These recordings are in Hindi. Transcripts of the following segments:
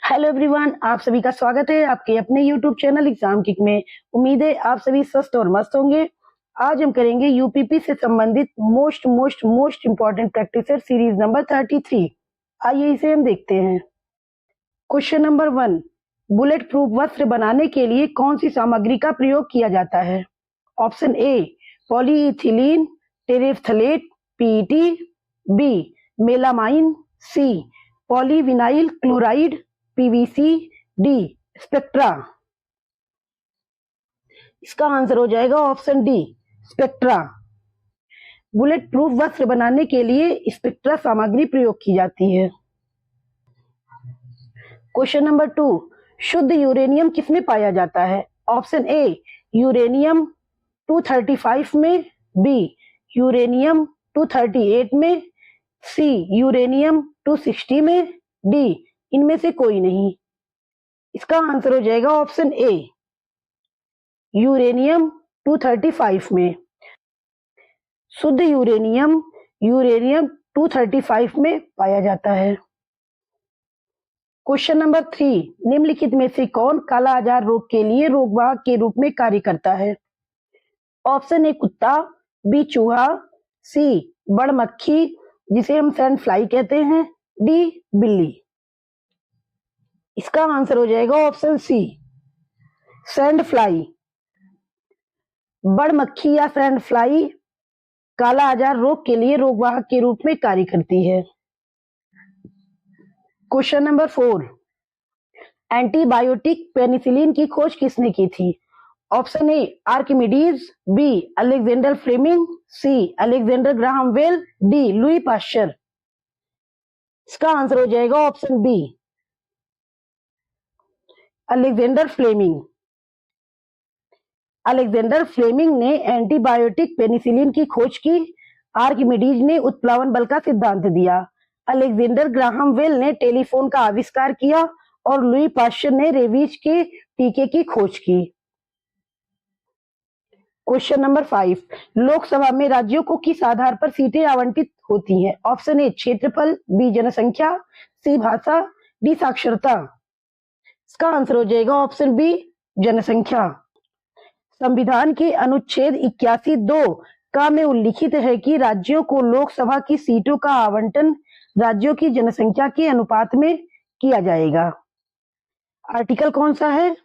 हेलो एवरीवन, आप सभी का स्वागत है आपके अपने यूट्यूब चैनल एग्जाम किक में। उम्मीद है आप सभी स्वस्थ और मस्त होंगे। आज हम करेंगे यूपीपी से संबंधित most important practice series number 33। आइए इसे हम देखते हैं। क्वेश्चन नंबर 1, बुलेट प्रूफ वस्त्र बनाने के लिए कौन सी सामग्री का प्रयोग किया जाता है? Option A polyethylene terephthalate PET, B melamine, C polyvinyl chloride PVC, D Spectra. इसका आंसर हो जाएगा option D Spectra. Bullet proof वस्त्र बनाने के लिए स्पेक्ट्रा सामग्री प्रयोग की जाती है। क्वेश्चन नंबर 2, शुद्ध यूरेनियम किसमें पाया जाता है? ऑप्शन ए यूरेनियम 235 में, बी यूरेनियम 238 में, सी यूरेनियम 260 में, डी इनमें से कोई नहीं। इसका आंसर हो जाएगा ऑप्शन ए यूरेनियम 235 में। शुद्ध यूरेनियम 235 में पाया जाता है। क्वेश्चन नंबर 3, निम्नलिखित में से कौन काला आजार रोग के लिए रोगवाहक के रूप में कार्य करता है? ऑप्शन ए कुत्ता, बी चूहा, सी बड़ मक्खी जिसे हम सैंड फ्लाई कहते हैं, डी बिल्ली। इसका आंसर हो जाएगा ऑप्शन सी सैंड फ्लाई। बड़ मक्खी या सैंड फ्लाई काला आजार रोग के लिए रोगवाहक के रूप में कार्य करती है। क्वेश्चन नंबर 4, एंटीबायोटिक पेनिसिलिन की खोज किसने की थी? Option A Archimedes, B Alexander Fleming, C Alexander Graham Bell, D Louis Pasteur. इसका आंसर हो जाएगा option B Alexander Fleming. Alexander Fleming ने एंटीबायोटिक पेनिसिलिन की खोज की। आर्किमिडीज ने उत्प्लावन बल का सिद्धांत दिया। अलेक्जेंडर ग्राहम बेल ने टेलीफोन का आविष्कार किया और लुई पाश्चर ने रेबीज के टीके की खोज की। क्वेश्चन नंबर 5, लोकसभा में राज्यों को किस आधार पर सीटें आवंटित होती हैं? ऑप्शन ए क्षेत्रफल, बी जनसंख्या, सी भाषा, डी साक्षरता। इसका आंसर हो जाएगा ऑप्शन बी जनसंख्या। संविधान के अनुच्छेद 81(2) का में उल्लिखित है कि राज्यों को लोकसभा की सीटों का आवंटन राज्यों की जनसंख्या के अनुपात में किया जाएगा। आर्टिकल कौन सा है?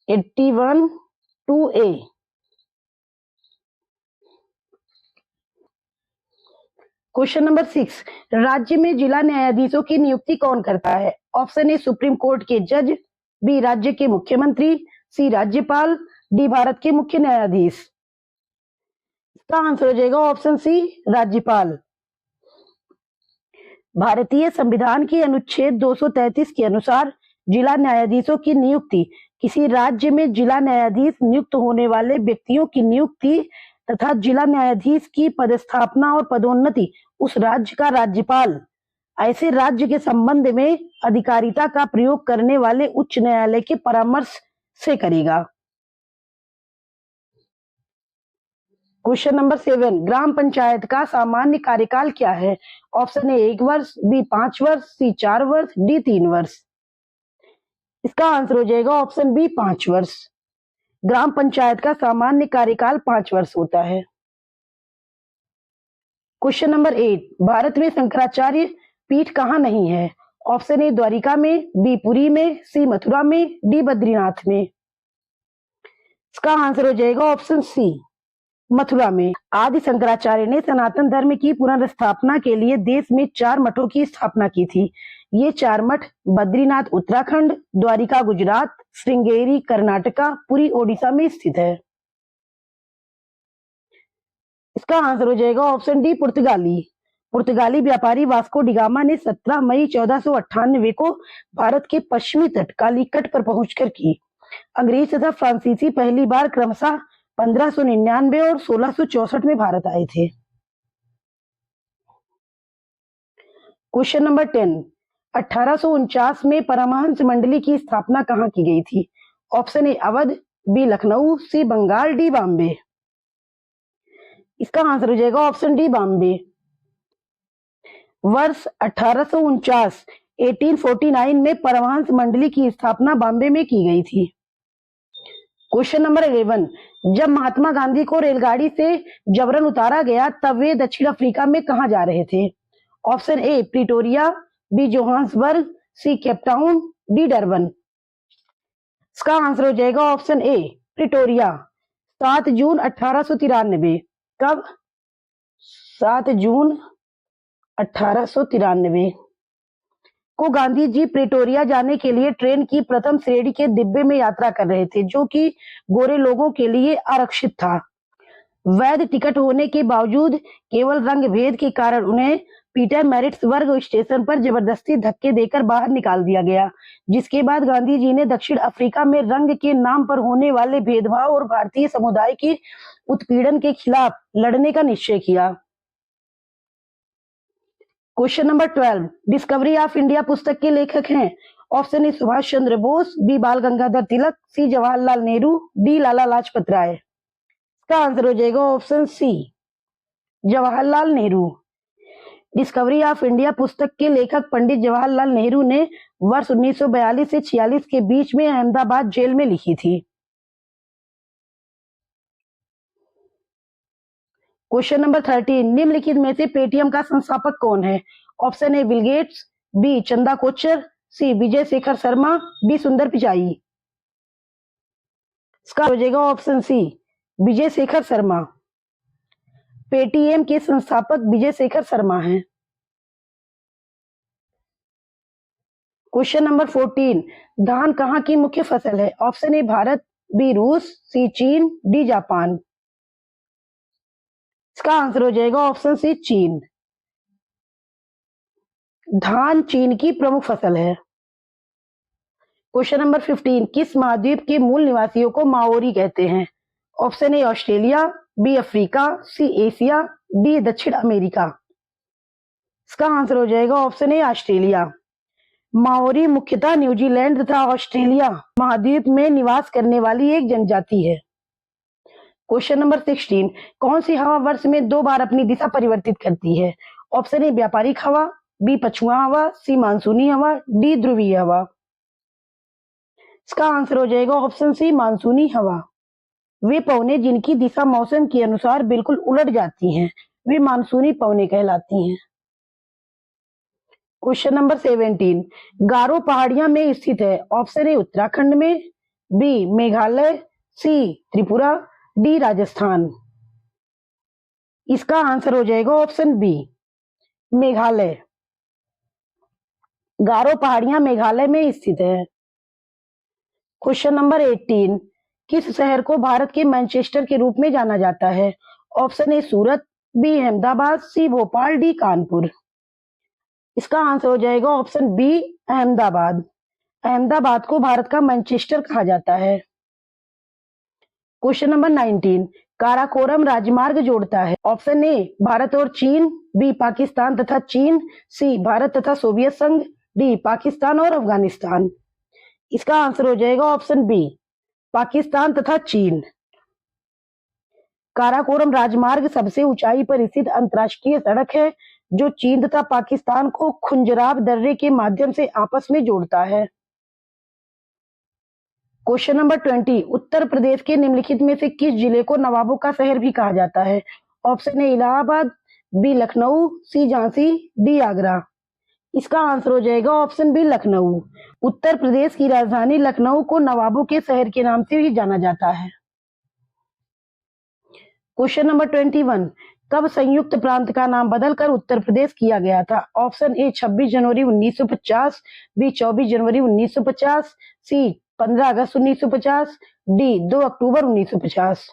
§ 81(2)(a)। क्वेश्चन नंबर 6, राज्य में जिला न्यायाधीशों की नियुक्ति कौन करता है? ऑप्शन ए सुप्रीम कोर्ट के जज, बी राज्य के मुख्यमंत्री, सी राज्यपाल, डी भारत के मुख्य न्यायाधीश। इसका आंसर हो जाएगा ऑप्शन सी राज्यपाल। भारतीय संविधान के अनुच्छेद 233 के अनुसार जिला न्यायाधीशों की नियुक्ति किसी राज्य में जिला न्यायाधीश नियुक्त होने वाले व्यक्तियों की नियुक्ति तथा जिला न्यायाधीश की पदस्थापना और पदोन्नति उस राज्य का राज्यपाल ऐसे राज्य के संबंध में अधिकारिता का प्रयोग करने वाले उच्च न्यायालय के परामर्श से करेगा। क्वेश्चन नंबर 7, ग्राम पंचायत का सामान्य कार्यकाल क्या है? ऑप्शन ए 1 वर्ष, बी 5 वर्ष, सी 4 वर्ष, डी 3 वर्ष। इसका आंसर हो जाएगा ऑप्शन बी 5 वर्ष। ग्राम पंचायत का सामान्य कार्यकाल 5 वर्ष होता है। क्वेश्चन नंबर 8, भारत में शंकराचार्य पीठ कहाँ नहीं है? ऑप्शन ए द्वारिका में, बी पुरी में, सी मथुरा में, डी बद्रीनाथ में। इसका आंसर हो जाएगा ऑप्शन सी मथुरा में। आदि शंकराचार्य ने सनातन धर्म की पुनर्स्थापना के लिए देश में 4 मठों की स्थापना की थी। ये 4 मठ बद्रीनाथ उत्तराखंड, द्वारिका गुजरात, श्रृंगेरी कर्नाटका, पुरी ओडिशा में स्थित है। इसका आंसर हो जाएगा ऑप्शन डी पुर्तगाली। पुर्तगाली व्यापारी वास्को डी गामा ने 17 मई 1498 को भारत के पश्चिमी तट कालीकट पर पहुंचकर की। अंग्रेज तथा फ्रांसीसी पहली बार क्रमशः 1599 और 1664 में भारत आए थे। क्वेश्चन नंबर 10, 1849 में परमहंस मंडली की स्थापना कहाँ की गई थी? Option A Awadh, B Lucknow, C Bengal, D Bombay. इसका आंसर हो जाएगा ऑप्शन डी बॉम्बे। वर्ष 1849 1849 में परमहंस मंडली की स्थापना बॉम्बे में की गई थी। क्वेश्चन नंबर 11, जब महात्मा गांधी को रेलगाड़ी से जबरन उतारा गया तब वे दक्षिण अफ्रीका में कहां जा रहे थे? Option A Pretoria, B Johannesburg, C Cape Town, D Durban. इसका आंसर हो जाएगा ऑप्शन ए प्रिटोरिया। 7 जून 1893। कब? 7 जून 1893 को गांधी जी प्रिटोरिया जाने के लिए ट्रेन की प्रथम श्रेणी के डिब्बे में यात्रा कर रहे थे, जो कि गोरे लोगों के लिए आरक्षित था। वैध टिकट होने के बावजूद केवल रंग भेद के कारण उन्हें पीटर मैरिट्सबर्ग स्टेशन पर जबरदस्ती धक्के देकर बाहर निकाल दिया गया, जिसके बाद गांधी जी ने दक्षिण अफ्रीका में रंग के नाम पर होने वाले भेदभाव और भारतीय समुदाय के उत्पीड़न के खिलाफ लड़ने का निश्चय किया। Question number 12, discovery of India पुस्तक के लेखक हैं? Option A Subhash Chandra Bose, B Bal Gangadhar Tilak, C Jawaharlal Nehru, D Lala Lajpat Rai. इसका आंसर हो जाएगा option C Jawaharlal Nehru. Discovery of India पुस्तक के लेखक पंडित जवाहरलाल नेहरू ने वर्ष 1942 से 46 के बीच में अहमदाबाद जेल में लिखी थी। क्वेश्चन नंबर 13, निम्नलिखित में से पेटीएम का संस्थापक कौन है? Option A Bill Gates, B Chanda Kochhar, C Vijay Shekhar Sharma, D Sundar Pichai. इसका हो जाएगा option C Vijay Shekhar Sharma. Paytm के संस्थापक विजय शेखर शर्मा हैं। क्वेश्चन नंबर 14, धान कहाँ की मुख्य फसल है? ऑप्शन ए भारत, बी रूस, सी चीन, डी जापान। इसका आंसर हो जाएगा ऑप्शन सी चीन। धान चीन की प्रमुख फसल है। क्वेश्चन नंबर 15, किस महाद्वीप के मूल निवासियों को माओरी कहते हैं? Option A Australia, B Africa, C Asia, D दक्षिण अमेरिका। इसका आंसर हो जाएगा ऑप्शन ए ऑस्ट्रेलिया। माओरी मुख्यतः न्यूजीलैंड तथा ऑस्ट्रेलिया महाद्वीप में निवास करने वाली एक जनजाति है। क्वेश्चन नंबर 16, कौन सी हवा वर्ष में 2 बार अपनी दिशा परिवर्तित करती है? ऑप्शन ए व्यापारिक हवा, बी पछुआ हवा, सी मानसूनी हवा, डी ध्रुवीय हवा। इसका आंसर हो जाएगा ऑप्शन सी मानसूनी हवा। वे पवने जिनकी दिशा मौसम के अनुसार बिल्कुल उलट जाती हैं, वे मानसूनी पवने कहलाती हैं। क्वेश्चन नंबर 17, गारो पहाड़ियां में स्थित है? ऑप्शन ए उत्तराखंड में, बी मेघालय, सी त्रिपुरा, डी राजस्थान। इसका आंसर हो जाएगा ऑप्शन बी मेघालय। गारो पहाड़ियां मेघालय में स्थित है। क्वेश्चन नंबर 18, किस शहर को भारत के मैनचेस्टर के रूप में जाना जाता है? Option A Surat, B Ahmedabad, C Bhopal, D Kanpur. इसका आंसर हो जाएगा ऑप्शन बी अहमदाबाद। अहमदाबाद को भारत का मैनचेस्टर कहा जाता है। क्वेश्चन नंबर 19, काराकोरम राजमार्ग जोड़ता है? ऑप्शन ए भारत और चीन, बी पाकिस्तान तथा चीन, सी भारत तथा सोवियत संघ, डी पाकिस्तान और अफगानिस्तान। इसका आंसर हो जाएगा ऑप्शन बी पाकिस्तान तथा चीन। काराकोरम राजमार्ग सबसे ऊंचाई पर स्थित अंतरराष्ट्रीय सड़क है जो चीन तथा पाकिस्तान को खुंजराब दर्रे के माध्यम से आपस में जोड़ता है। क्वेश्चन नंबर 20, उत्तर प्रदेश के निम्नलिखित में से किस जिले को नवाबों का शहर भी कहा जाता है? Option A Allahabad, B Lucknow, C Jhansi, D Agra. इसका आंसर हो जाएगा ऑप्शन बी लखनऊ। उत्तर प्रदेश की राजधानी लखनऊ को नवाबों के शहर के नाम से भी जाना जाता है। क्वेश्चन नंबर 21, कब संयुक्त प्रांत का नाम बदलकर उत्तर प्रदेश किया गया था? ऑप्शन ए 26 जनवरी 1950, बी 24 जनवरी 1950, सी 15 अगस्त 1950, डी 2 अक्टूबर 1950।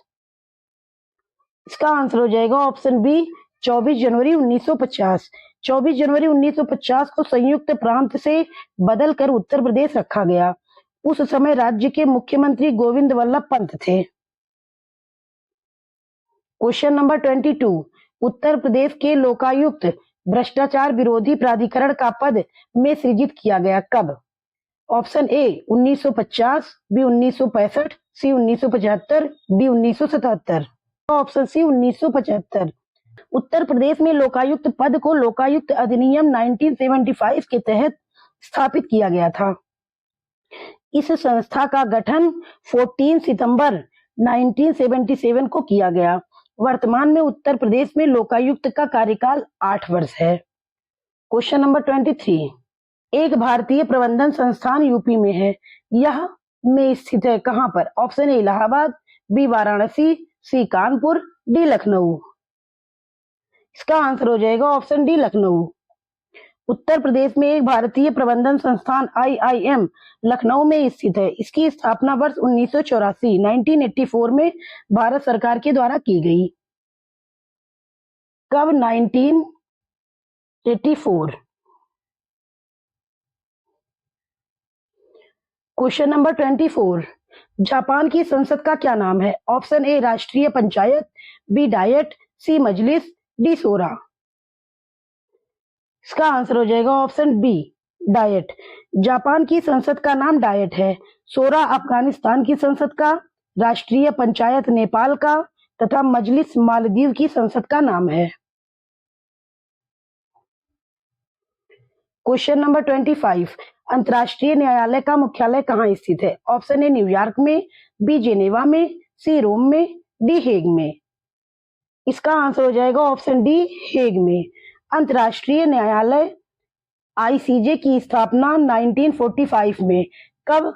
इसका आंसर हो जाएगा ऑप्शन बी 24 जनवरी 1950। 24 जनवरी 1950 को संयुक्त प्रांत से बदलकर उत्तर प्रदेश रखा गया। उस समय राज्य के मुख्यमंत्री गोविंद वल्लभ पंत थे। क्वेश्चन नंबर 22, उत्तर प्रदेश के लोकायुक्त भ्रष्टाचार विरोधी प्राधिकरण का पद में सृजित किया गया कब? Option A 1950, B 1965, C 1975, D 1977। Option C 1975। Uttar Pradesh में लोकायुक्त पद को लोकायुक्त अधिनियम 1975 के तहत स्थापित किया गया था। इस संस्था का गठन 14 सितंबर 1977 को किया गया। वर्तमान में उत्तर प्रदेश में लोकायुक्त का कार्यकाल 8 वर्ष है। क्वेश्चन नंबर 23, एक भारतीय प्रबंधन संस्थान यूपी में है, यह में स्थित है कहां पर? Option A Allahabad, B Varanasi, C Kanpur, D Lucknow. इसका आंसर हो जाएगा ऑप्शन डी लखनऊ। उत्तर प्रदेश में एक भारतीय प्रबंधन संस्थान IIM लखनऊ में स्थित है। इसकी स्थापना वर्ष 1984 में भारत सरकार के द्वारा की गई। कब? 1984। क्वेश्चन नंबर 24, जापान की संसद का क्या नाम है? ऑप्शन ए राष्ट्रीय पंचायत, बी डायट, सी मजलिस, डी शोरा। इसका आंसर हो जाएगा ऑप्शन बी डायट। जापान की संसद का नाम डायट है। शोरा अफगानिस्तान की संसद का, राष्ट्रीय पंचायत नेपाल का तथा मजलिस मालदीव की संसद का नाम है। क्वेश्चन नंबर 25, अंतर्राष्ट्रीय न्यायालय का मुख्यालय कहाँ स्थित है? ऑप्शन ए न्यूयॉर्क में, बी जेनेवा में, सी रोम में, डी हेग में। इसका आंसर हो जाएगा ऑप्शन डी हेग में। अंतर्राष्ट्रीय न्यायालय ICJ की स्थापना 1945 में। कब?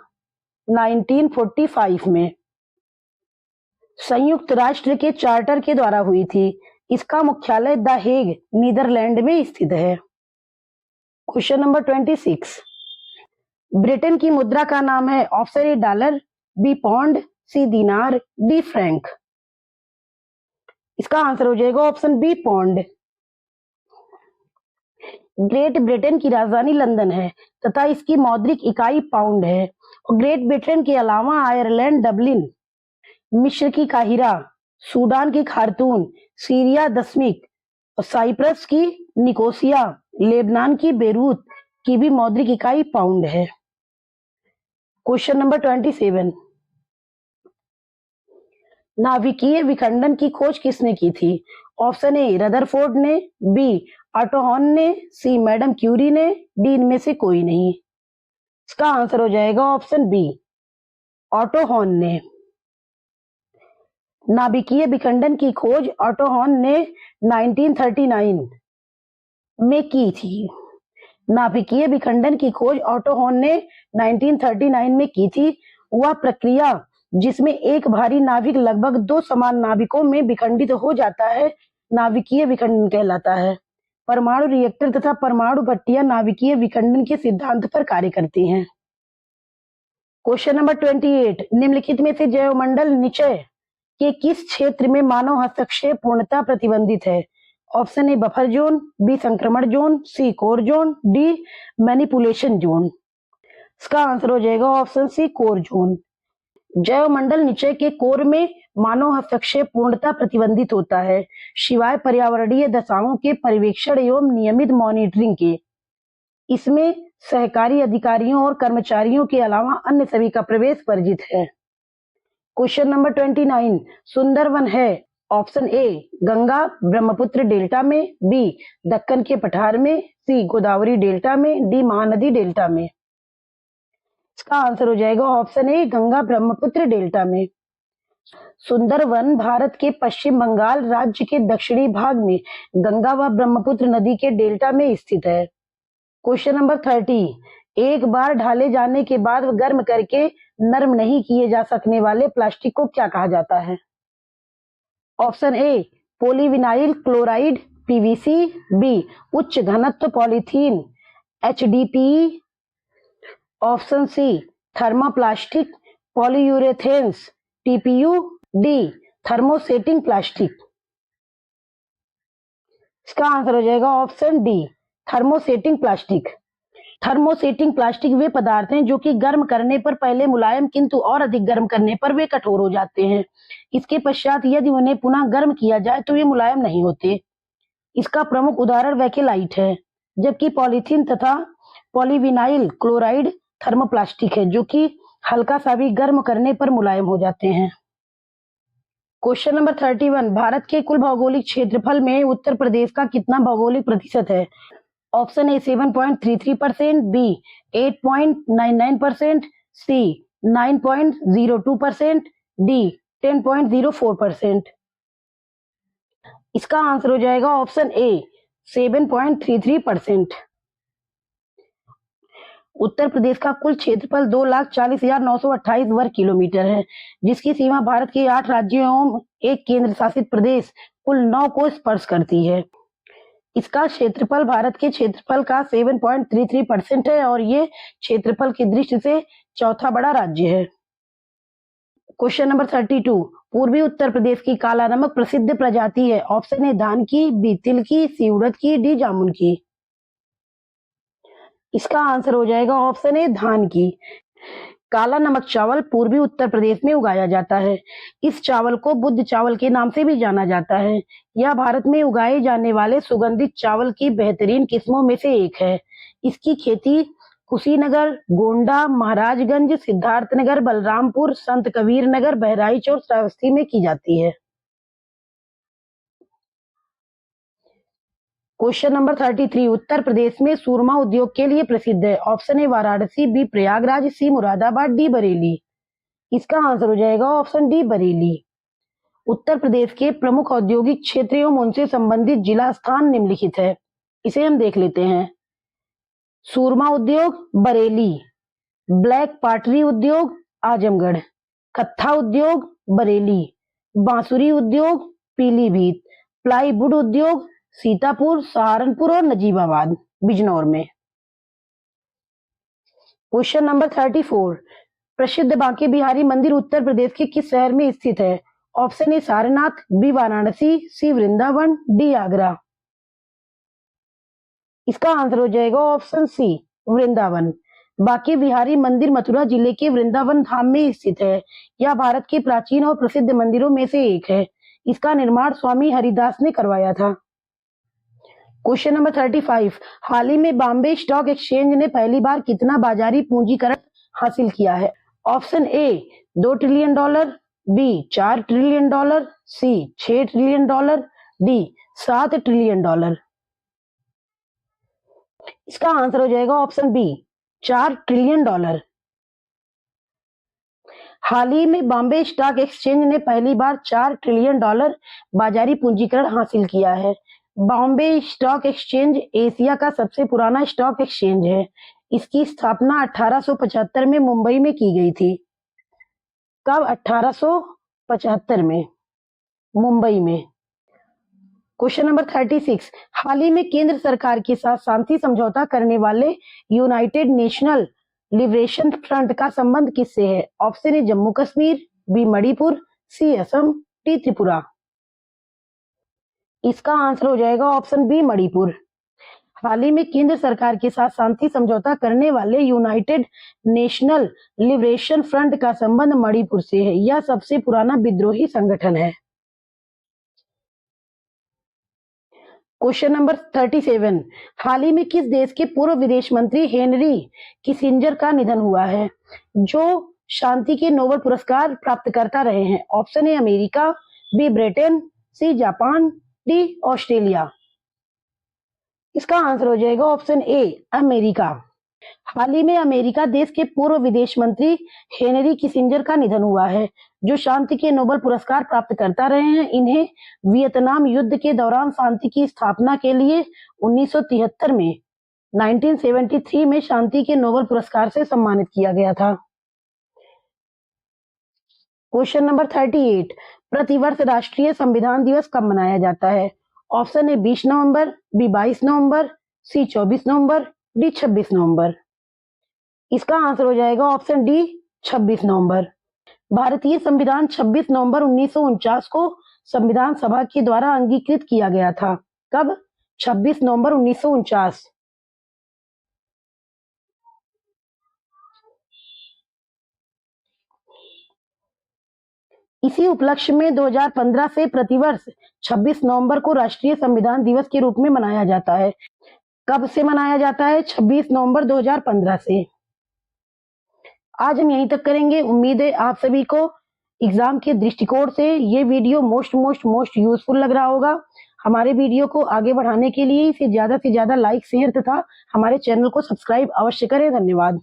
1945 में संयुक्त राष्ट्र के चार्टर के द्वारा हुई थी। इसका मुख्यालय द हेग नीदरलैंड में स्थित है। क्वेश्चन नंबर 26, ब्रिटेन की मुद्रा का नाम है? Option A dollar, B pound, C दिनार, डी फ्रैंक। इसका आंसर हो जाएगा option B pound. Great Britain की राजधानी लंदन है तथा इसकी मौद्रिक इकाई पाउंड है। और ग्रेट ब्रिटेन के अलावा आयरलैंड डबलिन, मिस्र की काहिरा, सूडान की खार्तूम, सीरिया दशमिक और साइप्रस की निकोसिया, लेबनान की बेरूत की भी मौद्रिक इकाई पाउंड है। क्वेश्चन नंबर 27, नाभिकीय विखंडन की खोज किसने की थी? ऑप्शन ए रदरफोर्ड ने, बी ऑटो हॉर्न ने, सी मैडम क्यूरी ने, डी इनमें से कोई नहीं। इसका आंसर हो जाएगा ऑप्शन बी ऑटो हॉर्न ने। नाभिकीय विखंडन की खोज ऑटो हॉर्न ने 1939 में की थी। नाभिकीय विखंडन की खोज ऑटो हॉर्न ने 1939 में की थी। वह प्रक्रिया जिसमें एक भारी नाभिक लगभग दो समान नाभिकों में विखंडित हो जाता है, नाभिकीय विखंडन कहलाता है। परमाणु रिएक्टर तथा परमाणु भट्टियां नाभिकीय विखंडन के सिद्धांत पर कार्य करती हैं। क्वेश्चन नंबर 28, निम्नलिखित में से जैवमंडल निचय के किस क्षेत्र में मानव हस्तक्षेप पूर्णतः प्रतिबंधित है? Option A buffer zone, B संक्रमण zone, C core zone, D manipulation zone. इसका आंसर हो जाएगा ऑप्शन सी कोर जोन। जैवमंडल निचय के कोर में मानव हस्तक्षेप पूर्णतः प्रतिबंधित होता है, सिवाय पर्यावरणीय दशाओं के पर्यवेक्षण एवं नियमित मॉनिटरिंग के। इसमें सहकारी अधिकारियों और कर्मचारियों के अलावा अन्य सभी का प्रवेश वर्जित है। क्वेश्चन नंबर 29, सुंदरवन है? ऑप्शन ए गंगा ब्रह्मपुत्र डेल्टा में, बी दक्कन के पठार में, सी गोदावरी डेल्टा में, डी महानदी डेल्टा में। इसका आंसर हो जाएगा ऑप्शन ए गंगा ब्रह्मपुत्र डेल्टा में। सुंदरवन भारत के पश्चिम बंगाल राज्य के दक्षिणी भाग में गंगा व ब्रह्मपुत्र नदी के डेल्टा में स्थित है। क्वेश्चन नंबर 30, एक बार ढाले जाने के बाद गर्म करके नरम नहीं किए जा सकने वाले प्लास्टिक को क्या कहा जाता है? Option A polyvinyl chloride PVC, B उच्च घनत्व polythene HDPE, option C thermoplastic polyurethanes TPU, D thermosetting plastic. इसका आंसर हो जाएगा option D thermosetting plastic. Thermosetting plastic वे पदार्थ हैं जो कि गर्म करने पर पहले मुलायम किंतु और अधिक गर्म करने पर वे कठोर हो जाते हैं। इसके पश्चात यदि उन्हें पुनः गर्म किया जाए तो वे मुलायम नहीं होते। इसका प्रमुख उदाहरण वैकेलाइट है, जबकि पॉलीथीन तथा पॉलीविनाइल क्लोराइड थर्मोप्लास्टिक है जो कि हल्का सा भी गर्म करने पर मुलायम हो जाते हैं। क्वेश्चन नंबर 31, भारत के कुल भौगोलिक क्षेत्रफल में उत्तर प्रदेश का कितना भौगोलिक प्रतिशत है? Option A 7.33%, B 8.99%, C 9.02%, D 10.04%। इसका आंसर हो जाएगा ऑप्शन ए 7.33%। उत्तर प्रदेश का कुल क्षेत्रफल 2,40,928 वर्ग किलोमीटर है, जिसकी सीमा भारत के 8 राज्यों एवं एक केंद्र शासित प्रदेश कुल 9 को स्पर्श करती है। इसका क्षेत्रफल भारत के क्षेत्रफल का 7.33% है और ये क्षेत्रफल की दृष्टि से चौथा बड़ा राज्य है। क्वेश्चन नंबर 32, पूर्वी उत्तर प्रदेश की काला नमक प्रसिद्ध प्रजाति है। ऑप्शन ए धान की, बी तिल की, सी उड़द की, डी जामुन की। इसका आंसर हो जाएगा ऑप्शन ए धान की। काला नमक चावल पूर्वी उत्तर प्रदेश में उगाया जाता है। इस चावल को बुद्ध चावल के नाम से भी जाना जाता है। यह भारत में उगाए जाने वाले सुगंधित चावल की बेहतरीन किस्मों में से एक है। इसकी खेती कुशीनगर, गोंडा, महाराजगंज, सिद्धार्थनगर, बलरामपुर, संत कबीर नगर, बहराइच और श्रावस्ती में की जाती है। क्वेश्चन नंबर 33, उत्तर प्रदेश में सूरमा उद्योग के लिए प्रसिद्ध है। Option A Varanasi, B Prayagraj, C Moradabad, D Bareilly. इसका आंसर हो जाएगा ऑप्शन डी बरेली। उत्तर प्रदेश के प्रमुख औद्योगिक क्षेत्र एवं उनसे संबंधित जिला स्थान निम्नलिखित है। इसे हम देख लेते हैं। सूरमा उद्योग बरेली, ब्लैक पाटरी उद्योग आजमगढ़, कत्था उद्योग बरेली, बांसुरी उद्योग पीलीभीत, प्लाईवुड उद्योग सीतापुर, सहारनपुर और नजीबाबाद बिजनौर में। क्वेश्चन नंबर 34, प्रसिद्ध बांके बिहारी मंदिर उत्तर प्रदेश के किस शहर में स्थित है? Option A Sarnath, B Varanasi, C Vrindavan, D Agra. इसका आंसर हो जाएगा ऑप्शन सी वृंदावन। बांके बिहारी मंदिर मथुरा जिले के वृंदावन धाम में स्थित है। यह भारत के प्राचीन और प्रसिद्ध मंदिरों में से एक है। इसका निर्माण स्वामी हरिदास ने करवाया था। क्वेश्चन नंबर 35, हाल ही में बॉम्बे स्टॉक एक्सचेंज ने पहली बार कितना बाजारी पूंजीकरण हासिल किया है? Option A 2 trillion dollar, B 4 trillion dollar, C 6 trillion dollar, D 7 trillion dollar. इसका आंसर हो जाएगा ऑप्शन बी 4 ट्रिलियन डॉलर। हाल ही में बॉम्बे स्टॉक एक्सचेंज ने पहली बार 4 ट्रिलियन डॉलर बाजारी पूंजीकरण हासिल किया है। बॉम्बे स्टॉक एक्सचेंज एशिया का सबसे पुराना स्टॉक एक्सचेंज है। इसकी स्थापना 1875 में मुंबई में की गई थी। कब? 1875 में मुंबई में। क्वेश्चन नंबर 36, हाल ही में केंद्र सरकार के साथ शांति समझौता करने वाले यूनाइटेड नेशनल लिबरेशन फ्रंट का संबंध किससे है? Option A Jammu Kashmir, B Manipur, C Assam, D Tripura. इसका आंसर हो जाएगा ऑप्शन बी मणिपुर। हाल ही में केंद्र सरकार के साथ शांति समझौता करने वाले यूनाइटेड नेशनल लिबरेशन फ्रंट का संबंध मणिपुर से है। यह सबसे पुराना विद्रोही संगठन है। क्वेश्चन नंबर 37, हाल ही में किस देश के पूर्व विदेश मंत्री हेनरी किसिंजर का निधन हुआ है, जो शांति के नोबेल पुरस्कार प्राप्त करता रहे हैं? Option A America, B Britain, C Japan, D Australia. इसका आंसर हो जाएगा ऑप्शन ए अमेरिका। हाल ही में अमेरिका देश के पूर्व विदेश मंत्री हेनरी किसिंजर का निधन हुआ है, जो शांति के नोबेल पुरस्कार प्राप्त करता रहे हैं। इन्हें वियतनाम युद्ध के दौरान शांति की स्थापना के लिए 1973 में 1973 में शांति के नोबेल पुरस्कार से सम्मानित किया गया था। क्वेश्चन नंबर 38, प्रतिवर्ष राष्ट्रीय संविधान दिवस कब मनाया जाता है? ऑप्शन ए 20 नवंबर, बी 22 नवंबर, सी 24 नवंबर, डी 26 नवंबर। इसका आंसर हो जाएगा ऑप्शन डी 26 नवंबर। भारतीय संविधान 26 नवंबर 1949 को संविधान सभा के द्वारा अंगीकृत किया गया था। कब? 26 नवंबर 1949। इसी उपलक्ष्य में 2015 से प्रतिवर्ष 26 नवंबर को राष्ट्रीय संविधान दिवस के रूप में मनाया जाता है। कब से मनाया जाता है? 26 नवंबर 2015 से। आज हम यहीं तक करेंगे। उम्मीद है आप सभी को एग्जाम के दृष्टिकोण से ये वीडियो मोस्ट यूजफुल लग रहा होगा। हमारे वीडियो को आगे बढ़ाने के लिए इसे ज्यादा से ज्यादा लाइक, शेयर तथा हमारे चैनल को सब्सक्राइब अवश्य करें। धन्यवाद।